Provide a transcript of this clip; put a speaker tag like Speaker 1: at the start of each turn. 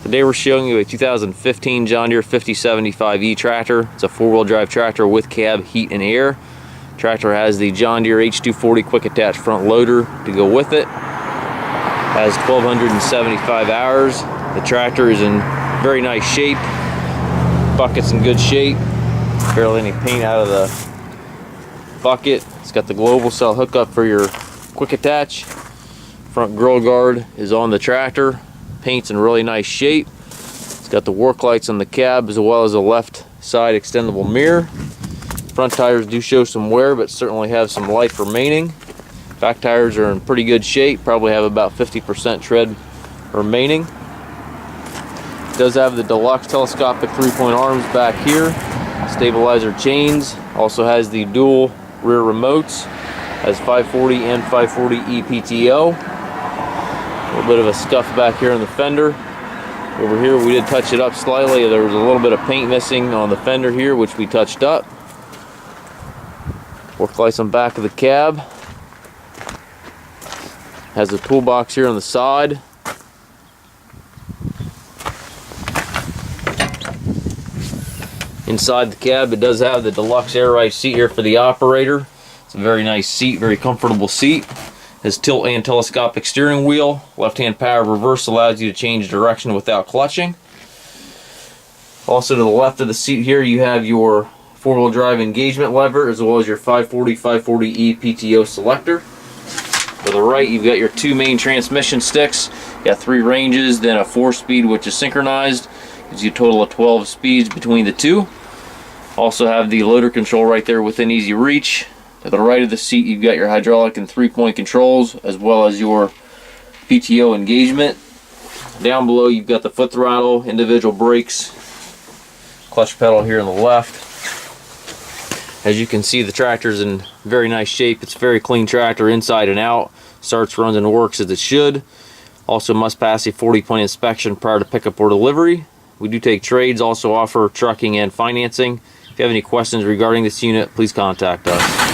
Speaker 1: Today we're showing you a 2015 John Deere 5075E tractor. It's a four-wheel drive tractor with cab, heat, and air. Tractor has the John Deere H240 quick attach front loader to go with it. Has 1,275 hours. The tractor is in very nice shape. Bucket's in good shape. Barely any paint out of the bucket. It's got the global cell hookup for your quick attach. Front grill guard is on the tractor. Paint's in really nice shape. It's got the work lights on the cab as well as a left side extendable mirror. Front tires do show some wear, but certainly have some life remaining. Back tires are in pretty good shape, probably have about 50% tread remaining. It does have the Deluxe telescopic 3-point arms back here, stabilizer chains, also has the dual rear remotes, has 540 and 540E PTO. A little bit of a scuff back here in the fender. Over here we did touch it up slightly. There was a little bit of paint missing on the fender here, which we touched up. Work lights on back of the cab. Has a toolbox here on the side. Inside the cab it does have the Deluxe air ride seat here for the operator. It's a very nice seat, very comfortable seat. Has tilt and telescopic steering wheel. Left-hand power reverse allows you to change direction without clutching. Also to the left of the seat here you have your four-wheel drive engagement lever as well as your 540/540E PTO selector. To the right you've got your two main transmission sticks. You got 3 ranges, then a 4-speed which is synchronized. Gives you a total of 12 speeds between the two. Also have the loader control right there within easy reach. To the right of the seat you've got your hydraulic and 3-point controls as well as your PTO engagement. Down below you've got the foot throttle, individual brakes, clutch pedal here on the left. As you can see, the tractor's in very nice shape. It's a very clean tractor inside and out. Starts, runs, and works as it should. Also must pass a 40-point inspection prior to pickup or delivery. We do take trades, also offer trucking and financing. If you have any questions regarding this unit, please contact us.